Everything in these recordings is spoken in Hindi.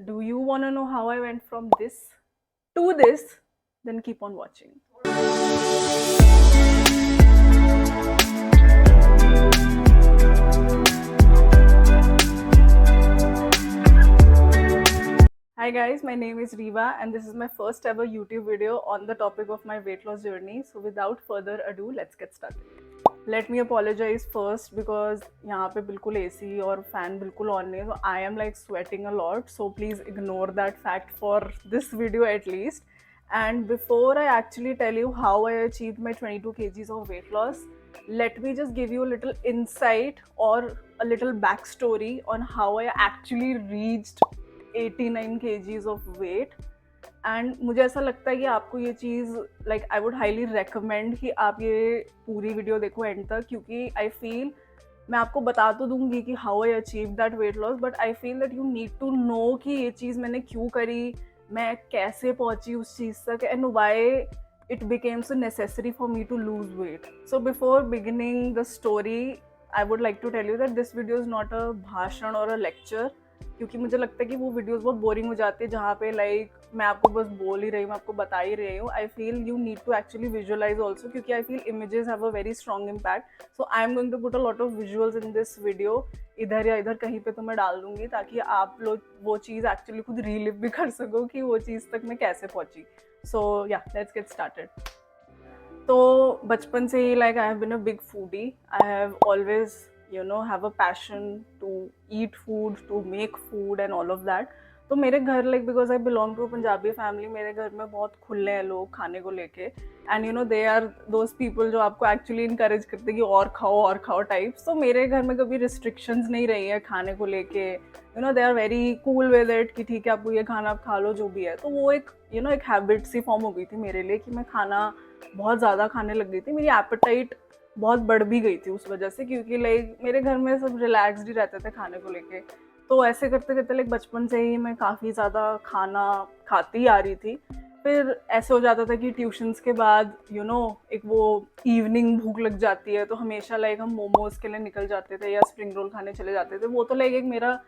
Do you want to know how I went from this to this? Then keep on watching. Hi guys, my name is Riva and this is my first ever YouTube video on the topic of my weight loss journey. So without further ado, let's get started. Let me apologize first because यहाँ पे बिल्कुल AC और fan बिल्कुल on नहीं है, so I am like sweating a lot. So please ignore that fact for this video at least. And before I actually tell you how I achieved my 22 kgs of weight loss, let me just give you a little insight or a little backstory on how I actually reached 89 kgs of weight. And मुझे ऐसा लगता है कि आपको ये चीज़ like I would highly recommend कि आप ये पूरी वीडियो देखो एंड तक, क्योंकि आई फील मैं आपको बता तो दूंगी कि how I achieve that weight loss, but I feel that you need to know कि ये चीज़ मैंने क्यों करी, मैं कैसे पहुंची उस चीज़ तक, and why it became so necessary for me to lose weight. So before beginning the story I would like to tell you that this video is not a भाषण और अ लेक्चर, क्योंकि मुझे लगता है कि वो वीडियोस बहुत बोरिंग हो जाती है जहाँ पे लाइक मैं आपको बस बोल ही रही हूँ, मैं आपको बता ही रही हूँ. I feel you need to actually visualise also, क्योंकि I feel images have a very strong impact. So I am going to put a lot of visuals in this video. इधर या इधर कहीं पे तो मैं डाल दूंगी ताकि आप लोग वो चीज़ एक्चुअली खुद रीलिव भी कर सको कि वो चीज़ तक मैं कैसे पहुँची. सो या लेट्स गेट स्टार्टेड. तो बचपन से ही like I have been a big foodie. I have always have a passion to eat food, to make food and all of that. तो मेरे घर like because I belong to Punjabi family, मेरे घर में बहुत खुले हैं लोग खाने को लेके. And they are those people जो आपको एक्चुअली इनकरेज करते हैं कि और खाओ टाइप्स. तो मेरे घर में कभी रिस्ट्रिक्शंस नहीं रही है खाने को लेके. They are very cool with it कि ठीक है आपको ये खाना आप खा लो जो भी है. तो वो एक एक हैबिट सी फॉर्म हो गई थी मेरे लिए कि मैं खाना बहुत ज़्यादा खाने लग गई थी. मेरी एपेटाइट बहुत बढ़ भी गई थी उस वजह से, क्योंकि लाइक मेरे घर में सब रिलैक्सड ही रहते थे खाने को लेके. तो ऐसे करते करते लाइक बचपन से ही मैं काफ़ी ज़्यादा खाना खाती आ रही थी. फिर ऐसे हो जाता था कि ट्यूशन्स के बाद एक वो इवनिंग भूख लग जाती है, तो हमेशा लाइक हम मोमोज के लिए निकल जाते थे या स्प्रिंग रोल खाने चले जाते थे. वो तो लाइक एक मेरा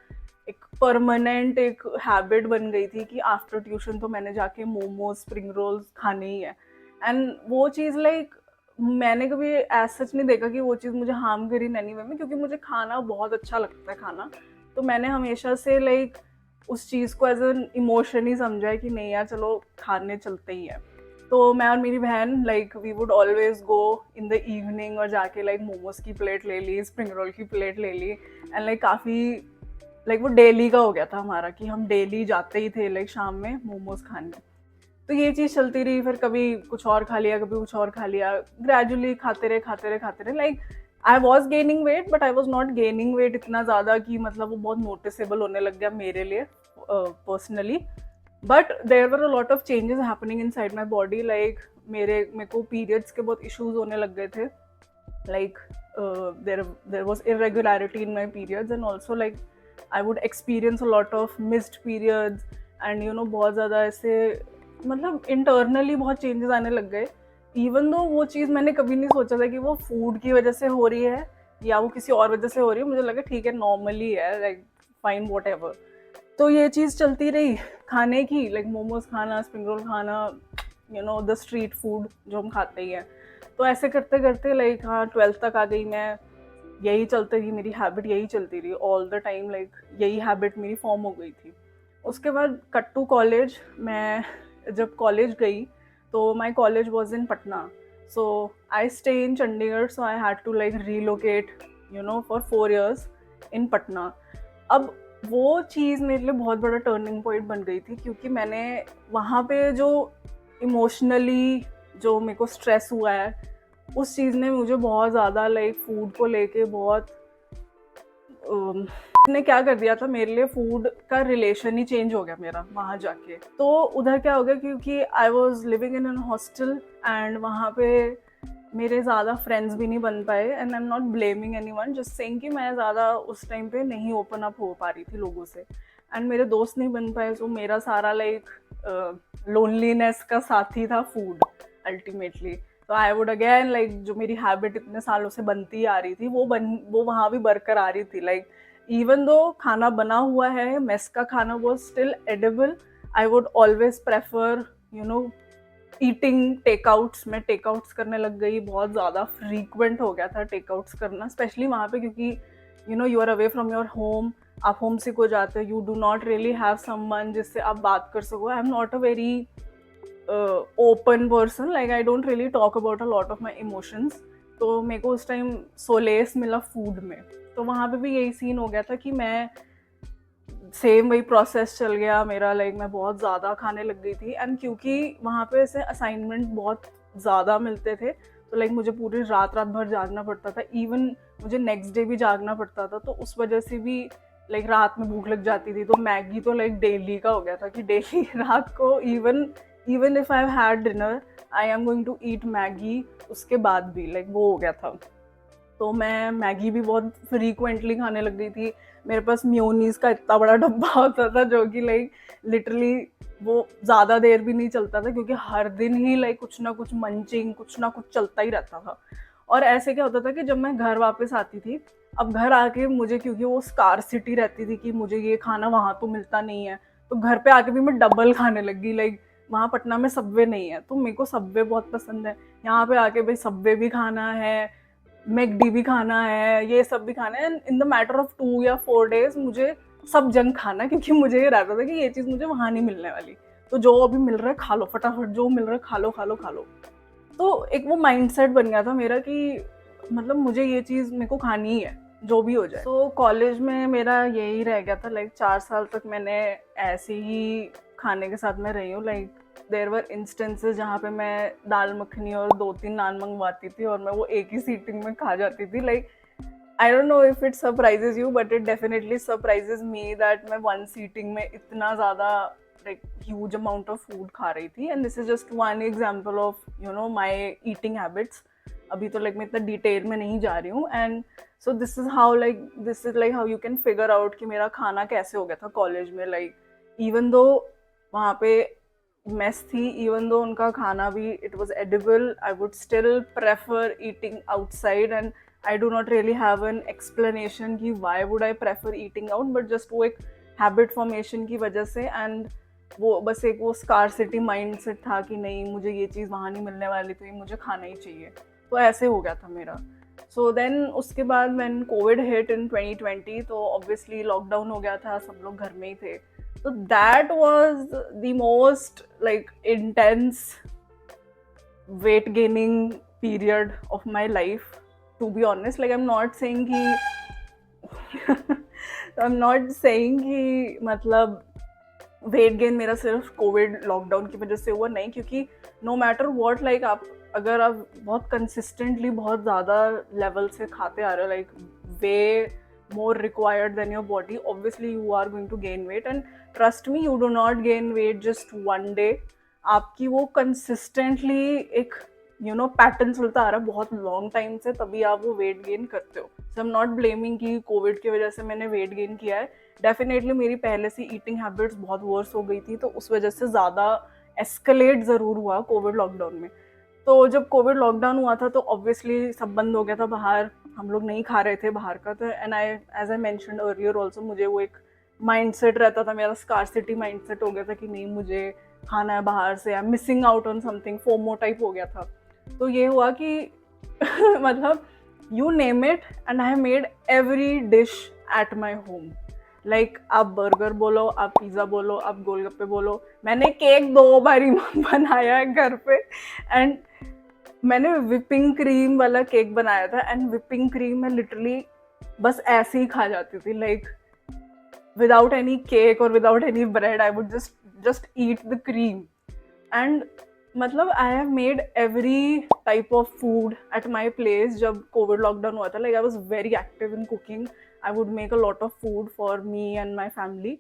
एक परमानेंट एक हैबिट बन गई थी कि आफ्टर ट्यूशन तो मैंने जाके मोमोज स्प्रिंग रोल्स खाने ही है. एंड वो चीज़ लाइक मैंने कभी ऐसा सच नहीं देखा कि वो चीज़ मुझे हार्म करी एनी वे में, क्योंकि मुझे खाना बहुत अच्छा लगता है खाना. तो मैंने हमेशा से लाइक उस चीज़ को एज एन इमोशन ही समझा है कि नहीं यार चलो खाने चलते ही है. तो मैं और मेरी बहन like we would always go in the evening और जाके लाइक मोमोज की प्लेट ले ली, स्प्रिंग रोल की प्लेट ले ली. एंड लाइक काफ़ी लाइक वो डेली का हो गया था हमारा कि हम डेली जाते ही थे लाइक शाम में मोमोज खाने. तो ये चीज़ चलती रही. फिर कभी कुछ और खा लिया, कभी कुछ और खा लिया. ग्रेजुअली खाते रहे like I was gaining weight, but I was not gaining weight इतना ज़्यादा कि मतलब वो बहुत नोटिसेबल होने लग गया मेरे लिए personally. But there were a lot of changes happening inside my body. Like मेरे को पीरियड्स के बहुत इशूज़ होने लग गए थे. Like there was irregularity in my periods, and also like I would experience a lot of missed periods. And बहुत ज़्यादा ऐसे मतलब इंटरनली बहुत चेंजेस आने लग गए. इवन दो वो चीज़ मैंने कभी नहीं सोचा था कि वो फूड की वजह से हो रही है या वो किसी और वजह से हो रही है. मुझे लगा ठीक है नॉर्मली है, लाइक फाइन वॉट एवर. तो ये चीज़ चलती रही खाने की, लाइक मोमोज खाना, स्प्रिंग रोल खाना, द स्ट्रीट फूड जो हम खाते ही हैं. तो ऐसे करते करते लाइक हाँ 12th तक आ गई मैं. यही चलती रही, मेरी हैबिट यही चलती रही ऑल द टाइम. लाइक यही हैबिट मेरी फॉर्म हो गई थी. उसके बाद कट टू कॉलेज. मैं जब कॉलेज गई तो my college was in Patna. So I stay in Chandigarh, so I had to like relocate for 4 years in Patna. अब वो चीज़ मेरे लिए बहुत बड़ा टर्निंग पॉइंट बन गई थी, क्योंकि मैंने वहाँ पे जो इमोशनली जो मेरे को स्ट्रेस हुआ है उस चीज़ ने मुझे बहुत ज़्यादा लाइक फूड को लेके बहुत ने क्या कर दिया था मेरे लिए. फूड का रिलेशन ही चेंज हो गया मेरा वहाँ जाके. तो उधर क्या हो गया, क्योंकि I was living in an hostel and वहाँ पे मेरे ज़्यादा फ्रेंड्स भी नहीं बन पाए. And I am not blaming any one, just saying कि मैं ज़्यादा उस टाइम पे नहीं ओपन अप हो पा रही थी लोगों से. एंड मेरे दोस्त नहीं बन पाए. सो मेरा सारा लाइक लोनलीनेस का साथी था फूड अल्टीमेटली. तो आई वुड अगेन लाइक जो मेरी हैबिट इतने सालों से बनती आ रही थी वो वहाँ भी बरकरार ही थी. लाइक इवन दो खाना बना हुआ है, मेस का खाना वो still edible, I would always prefer eating takeouts. मैं टेकआउट्स करने लग गई, बहुत ज़्यादा फ्रीक्वेंट हो गया था टेकआउट्स करना, स्पेशली वहाँ पे, क्योंकि you are away from your home, आप होम सिक हो जाते हो, you do not really have someone जिससे आप बात कर सको। I am not a very open person, like I don't really talk about a lot of my emotions. तो मेरे को उस टाइम सोलेस मिला फूड में। तो वहाँ पे भी यही सीन हो गया था कि मैं सेम वही प्रोसेस चल गया मेरा, लाइक मैं बहुत ज़्यादा खाने लग गई थी। एंड क्योंकि वहाँ पे ऐसे असाइनमेंट बहुत ज़्यादा मिलते थे, तो लाइक मुझे पूरी रात भर जागना पड़ता था, इवन मुझे नेक्स्ट डे भी जागना पड़ता था। तो उस वजह से भी लाइक रात में भूख लग जाती थी। तो मैगी तो लाइक डेली का हो गया था कि डेली रात को even if I had dinner, I am going to eat Maggi उसके बाद भी, लाइक वो हो गया था। तो मैं मैगी भी बहुत फ्रीक्वेंटली खाने लग गई थी। मेरे पास मेयोनीज का इतना बड़ा डब्बा होता था जो कि लाइक लिटरली वो ज़्यादा देर भी नहीं चलता था, क्योंकि हर दिन ही लाइक कुछ ना कुछ मंचिंग, कुछ ना कुछ चलता ही रहता था। और ऐसे क्या होता था कि जब मैं घर वापस आती थी, अब घर आके मुझे, क्योंकि वो स्कारसिटी रहती थी कि मुझे ये खाना वहाँ तो मिलता नहीं है, तो घर पे आके भी मैं डबल खाने लग गई। लाइक वहाँ पटना में सबवे नहीं है, तो मेरे को सबवे बहुत पसंद है। यहाँ पे आके भाई सबवे भी खाना है, मैकडी भी खाना है, ये सब भी खाना है। इन द मैटर ऑफ 2 या 4 डेज मुझे सब जंक खाना है, क्योंकि मुझे ये रहता था कि ये चीज़ मुझे वहाँ नहीं मिलने वाली। तो जो अभी मिल रहा है खा लो फटाफट, जो मिल रहा है खा लो खा लो खा लो। तो एक वो माइंडसेट बन गया था मेरा कि मतलब मुझे ये चीज़ मेरे को खानी ही है, जो भी हो जाए। तो कॉलेज में मेरा यही रह गया था, लाइक 4 साल तक मैंने ऐसे ही खाने के साथ में रही हूँ। लाइक देयर वर इंस्टेंसेस जहाँ पे मैं दाल मखनी और 2-3 नान मंगवाती थी और मैं वो एक ही सीटिंग में खा जाती थी। Like I don't know if it surprises you, but it definitely surprises me that मैं 1 सीटिंग में इतना ज़्यादा like huge amount of food खा रही थी। And this is just one example of my eating habits. अभी तो लाइक मैं इतना डिटेल में नहीं जा रही हूँ। And so this is how you can figure out कि मेरा खाना कैसे हो गया था कॉलेज में। लाइक इवन दो वहाँ पे मेस थी, इवन दो उनका खाना भी it was edible, I would still prefer eating outside. And I do not really have an explanation कि why would I prefer eating out, but just वो एक हैबिट फॉर्मेशन की वजह से। एंड वो बस एक वो स्कारसिटी माइंड सेट था कि नहीं मुझे ये चीज़ वहाँ नहीं मिलने वाली, तो ये मुझे खाना ही चाहिए। तो ऐसे हो गया था मेरा। सो देन उसके बाद मैन कोविड हिट इन 2020, तो ऑब्वियसली लॉकडाउन हो गया था, सब लोग घर में ही थे। So that was the most like intense weight gaining period of my life, to be honest. Like I'm not saying कि मतलब वेट गेन मेरा सिर्फ कोविड लॉकडाउन की वजह से हुआ, नहीं, क्योंकि नो मैटर व्हाट, लाइक अगर आप बहुत कंसिस्टेंटली बहुत ज़्यादा लेवल से खाते आ रहे हो, like way more required than your body, obviously you are going to gain weight. And trust me, you do not gain weight just one day. आपकी वो consistently एक पैटर्न चलता आ रहा है बहुत लॉन्ग टाइम से, तभी आप वो वेट गेन करते हो। सो आई एम नॉट ब्लेमिंग कि कोविड की वजह से मैंने वेट गेन किया है। डेफिनेटली मेरी पहले से ईटिंग हैबिट्स बहुत वर्स हो गई थी, तो उस वजह से ज़्यादा एस्केलेट ज़रूर हुआ कोविड लॉकडाउन में। तो जब कोविड लॉकडाउन हुआ था तो ऑब्वियसली सब बंद हो गया था, बाहर हम लोग नहीं खा रहे थे बाहर का। तो and as I mentioned earlier also, मुझे वो एक माइंडसेट रहता था, मेरा स्कारसिटी माइंडसेट हो गया था कि नहीं मुझे खाना है बाहर से, I am missing out on something, FOMO type हो गया था। तो ये हुआ कि मतलब you name it and I made every dish at my home. Like आप बर्गर बोलो, आप पिज़्ज़ा बोलो, आप गोलगप्पे बोलो, मैंने केक 2 बारी बनाया है घर पे। एंड मैंने विपिंग क्रीम वाला केक बनाया था, एंड विपिंग क्रीम मैं लिटरली बस ऐसे ही खा जाती थी, लाइक विदाउट एनी केक और without any bread, I would just eat the cream. And मतलब I have made every type of food at my place. जब कोविड लॉकडाउन हुआ था, like I was very active in cooking, I would make a lot of food for me and my family.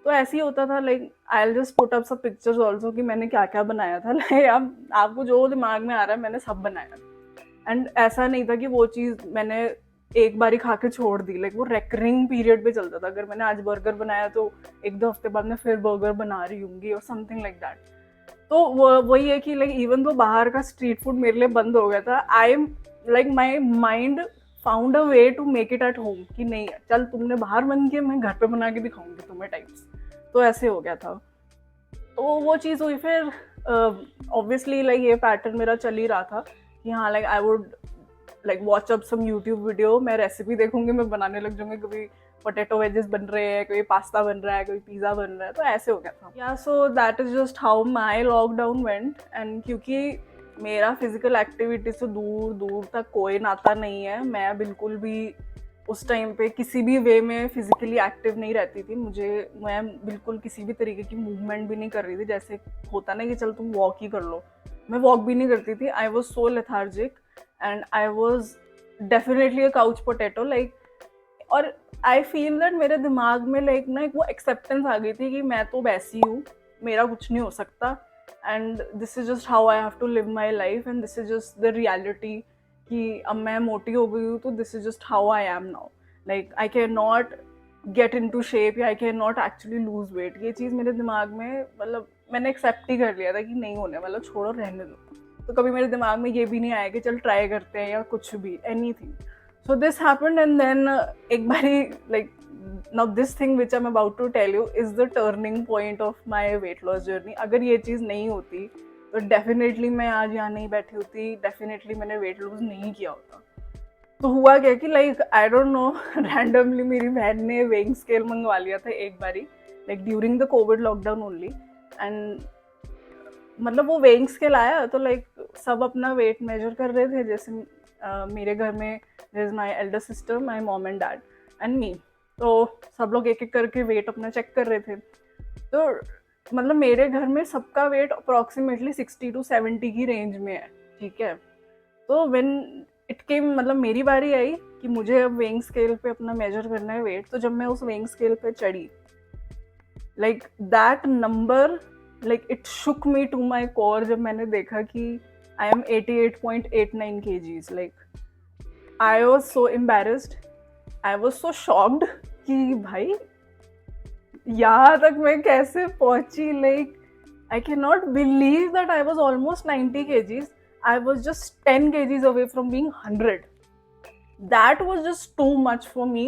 तो ऐसे ही होता था, like I will just put up सब पिक्चर्स ऑल्सो कि मैंने क्या क्या बनाया था। लाइक आपको जो दिमाग में आ रहा है मैंने सब बनाया। एंड ऐसा नहीं था कि वो चीज़ मैंने एक बारी खा के छोड़ दी, लाइक वो रेकरिंग पीरियड पे चलता था। अगर मैंने आज बर्गर बनाया तो 1-2 हफ्ते बाद मैं फिर बर्गर बना रही हूँगी और समथिंग लाइक दैट। तो वही है कि लाइक इवन तो बाहर का स्ट्रीट फूड मेरे लिए बंद हो गया था, I am like my mind found a way to make it at home कि नहीं चल तुमने बाहर मन किया, मैं घर पे बना के दिखाऊंगी तुम्हें टाइप्स। तो ऐसे हो गया था। तो वो चीज़ हुई। फिर ऑब्वियसली लाइक ये पैटर्न मेरा चल ही रहा था कि हाँ like I would like watch up some YouTube video, मैं रेसिपी देखूंगी, मैं बनाने लग जाऊंगी। कभी पोटैटो वेजेस बन रहे हैं, कभी पास्ता बन रहा है, कभी पिज़्ज़ा बन रहा है, तो ऐसे हो गया था। या so that is just how my lockdown went. And क्योंकि मेरा फिजिकल एक्टिविटी से दूर दूर तक कोई नाता नहीं है, मैं बिल्कुल भी उस टाइम पे किसी भी वे में फिजिकली एक्टिव नहीं रहती थी। मैं बिल्कुल किसी भी तरीके की मूवमेंट भी नहीं कर रही थी। जैसे होता ना कि चल तुम वॉक ही कर लो, मैं वॉक भी नहीं करती थी। आई was so lethargic and I was definitely a couch potato like. और आई फील दैट मेरे दिमाग में लाइक ना एक वो एक्सेप्टेंस आ गई थी कि मैं तो वैसी हूँ, मेरा कुछ नहीं हो सकता, and this is just how I have to live my life, and this is just the reality कि अब मैं मोटी हो गई हूँ, तो this is just how I am now. Like I can not get into shape या I can not actually lose weight. ये चीज़ मेरे दिमाग में मतलब मैंने एक्सेप्ट ही कर लिया था कि नहीं होने वाला, छोड़ो रहने दो। तो कभी मेरे दिमाग में ये भी नहीं आया कि चल ट्राई करते हैं या कुछ भी anything. So this happened, and then एक बारी like now this thing which I'm about to tell you is the turning point of my weight loss journey. अगर ये चीज़ नहीं होती तो डेफिनेटली मैं आज यहाँ नहीं बैठी होती, डेफिनेटली मैंने वेट लूज नहीं किया होता। तो हुआ क्या कि like I don't know randomly मेरी बहन ने वेइंग स्केल मंगवा लिया था एक बारी, like during the Covid lockdown only. And मतलब वो वेइंग स्केल आया तो लाइक सब अपना वेट मेजर कर रहे थे। जैसे मेरे घर में there is my elder sister, my mom and dad and me, तो सब लोग एक एक करके वेट अपना चेक कर रहे थे। तो मतलब मेरे घर में सबका वेट अप्रॉक्सीमेटली 60 to 70 की रेंज में है, ठीक है। तो व्हेन इट केम मतलब मेरी बारी आई कि मुझे अब वेइंग स्केल पे अपना मेजर करना है वेट, तो जब मैं उस वेइंग स्केल पे चढ़ी like that number like it shook me to my core. जब मैंने देखा कि I am 88.89 kgs, like I was so embarrassed, I was so shocked कि भाई यहाँ तक मैं कैसे पहुंची। Like I can not believe that I was almost 90 kgs. I was just 10 kgs away from being 100. That was just too much for me.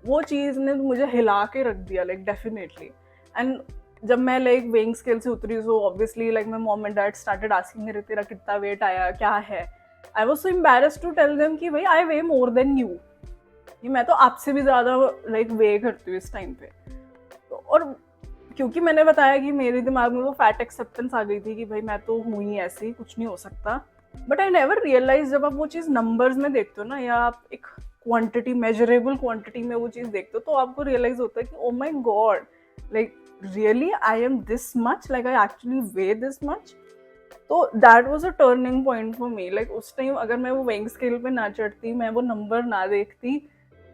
वो चीज़ ने मुझे हिला के रख दिया लाइक डेफिनेटली। एंड जब मैं लाइक वेइंग स्केल से उतरी so obviously like my mom and dad started asking मेरे तेरा कितना वेट आया, क्या है। I was so embarrassed to tell them कि भाई आई वे मोर देन यू, कि मैं तो आपसे भी ज़्यादा लाइक वे करती हूँ इस टाइम पे। तो और क्योंकि मैंने बताया कि मेरे दिमाग में वो फैट एक्सेप्टेंस आ गई थी कि भाई मैं तो हूँ ही ऐसी, कुछ नहीं हो सकता। बट आई नेवर रियलाइज, जब आप वो चीज़ नंबर्स में देखते हो ना, या आप एक क्वांटिटी मेजरेबल क्वांटिटी में वो चीज़ देखते हो, तो आपको रियलाइज होता है कि oh my god, like really I am this much, like I actually weigh this much. तो that was a turning point for me. Like उस टाइम अगर मैं वो वेइंग स्केल पे ना चढ़ती, मैं वो नंबर ना देखती,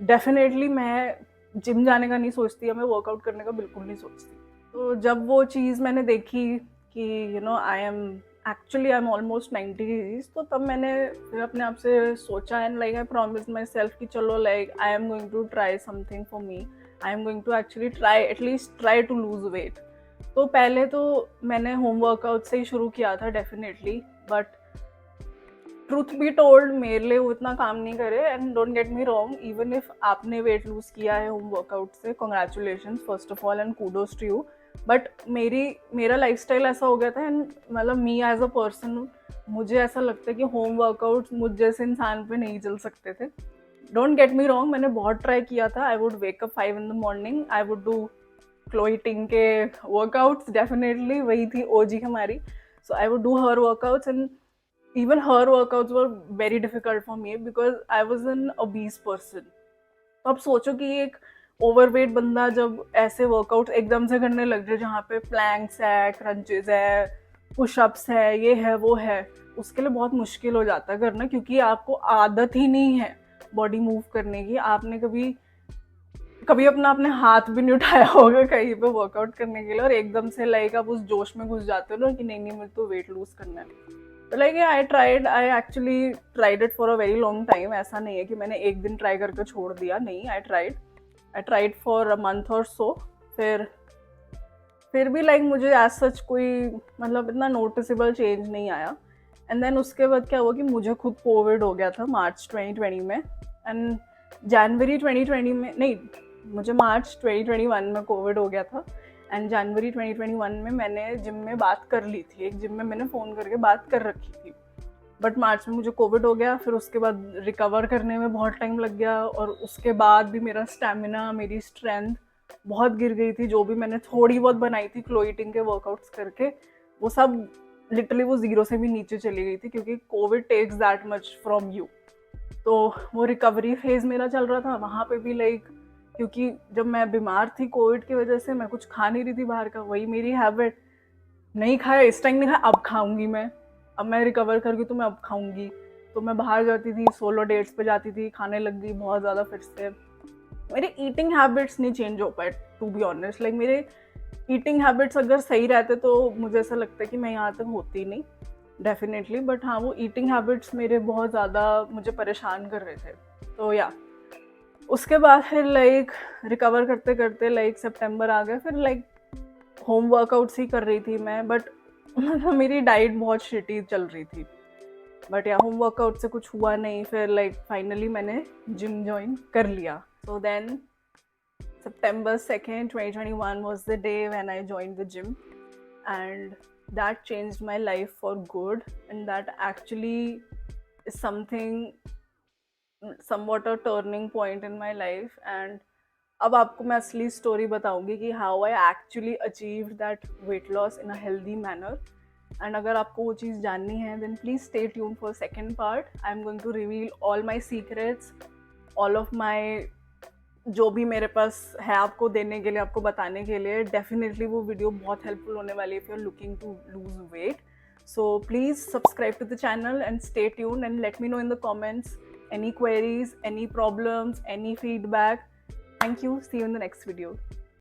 डेफिनेटली मैं जिम जाने का नहीं सोचती या मैं वर्कआउट करने का बिल्कुल नहीं सोचती। तो जब वो चीज़ मैंने देखी कि you know I am almost 90 kgs, तो तब मैंने फिर अपने आप से सोचा and like I promise myself कि चलो like I am going to try something for me, I am going to actually try at least try to lose weight. तो पहले तो मैंने होम वर्कआउट से ही शुरू किया था definitely, but truth be told मेरे लिए वो इतना काम नहीं करे। And don't get me wrong, even if आपने वेट लूज किया है होम वर्कआउट से, congratulation first of all and kudos to you. But मेरा लाइफस्टाइल ऐसा हो गया था, एंड मतलब मी एज अ पर्सन, मुझे ऐसा लगता है कि होम वर्कआउट मुझ जैसे इंसान पे नहीं चल सकते थे। डोंट गेट मी रॉन्ग, मैंने बहुत ट्राई किया था। I would wake up 5 in the morning, I would do Chloe Ting के वर्कआउट्स, डेफिनेटली वही थी ओजी हमारी। So I would do her workouts, and even her workouts were very difficult for me because I was an obese person. तो अब सोचो कि एक ओवरवेट बंदा जब ऐसे वर्कआउट एकदम से करने लग जाए, जहाँ पे प्लैंक्स है, क्रंचेस है, पुशअप्स है, ये है वो है, उसके लिए बहुत मुश्किल हो जाता है करना, क्योंकि आपको आदत ही नहीं है बॉडी मूव करने की। आपने कभी अपने हाथ भी नहीं उठाया होगा कहीं पे वर्कआउट करने के लिए, और एकदम से लाइक आप उस जोश में घुस जाते हो ना कि नहीं मुझे तो वेट लूज करना है। तो like I actually tried it for a very long time. ऐसा नहीं है कि मैंने एक दिन ट्राई करके छोड़ दिया, नहीं, I tried for a month और सो। फिर भी लाइक मुझे एज सच कोई मतलब इतना नोटिसेबल चेंज नहीं आया। एंड देन उसके बाद क्या हुआ कि मुझे खुद कोविड हो गया था मार्च 2020 में। एंड जनवरी 2020 में नहीं, मुझे मार्च 2021 में कोविड हो गया था एंड जनवरी 2021 में मैंने जिम में बात कर ली थी, एक जिम में मैंने फ़ोन करके बात कर रखी थी, बट मार्च में मुझे कोविड हो गया। फिर उसके बाद रिकवर करने में बहुत टाइम लग गया और उसके बाद भी मेरा स्टेमिना, मेरी स्ट्रेंथ बहुत गिर गई थी। जो भी मैंने थोड़ी बहुत बनाई थी क्लो ईटिंग के वर्कआउट्स करके, वो सब लिटरली वो ज़ीरो से भी नीचे चली गई थी, क्योंकि Covid takes that much from you. तो वो रिकवरी फेज़ मेरा चल रहा था, वहाँ पे भी लाइक, क्योंकि जब मैं बीमार थी कोविड की वजह से, मैं कुछ खा नहीं रही थी बाहर का, वही मेरी हैबिट, नहीं खाया इस टाइम, नहीं खाया अब खाऊंगी मैं, अब मैं रिकवर कर गई तो मैं अब खाऊंगी। तो मैं बाहर जाती थी, सोलो डेट्स पे जाती थी, खाने लग गई बहुत ज़्यादा फिर से। मेरे ईटिंग हैबिट्स नहीं चेंज हो पाए टू बी ऑनेस्ट, लाइक मेरे ईटिंग हैबिट्स अगर सही रहते तो मुझे ऐसा लगता है कि मैं यहाँ तक होती नहीं डेफिनेटली, बट हाँ वो ईटिंग हैबिट्स मेरे बहुत ज़्यादा मुझे परेशान कर रहे थे। तो या उसके बाद फिर लाइक रिकवर करते करते लाइक सितंबर आ गया, फिर लाइक होम वर्कआउट्स ही कर रही थी मैं, बट मतलब मेरी डाइट बहुत शिटी चल रही थी, बट या होम वर्कआउट से कुछ हुआ नहीं। फिर लाइक फाइनली मैंने जिम ज्वाइन कर लिया। So then September 2nd, 2021 was the day when I joined the gym, and that changed my life for good, and that actually is somewhat a turning point in my life. And अब आपको मैं असली स्टोरी बताऊंगी कि how I actually achieved that weight loss in a healthy manner. And अगर आपको वो चीज़ जाननी है then please stay tuned for second part. I am going to reveal all my secrets, all of my जो भी मेरे पास है आपको देने के लिए, आपको बताने के लिए। डेफिनेटली वो वीडियो बहुत हेल्पफुल होने वाली है if you are looking to lose weight. So please subscribe to the channel and stay tuned and let me know in the comments any queries, any problems, any feedback. Thank you. See you in the next video.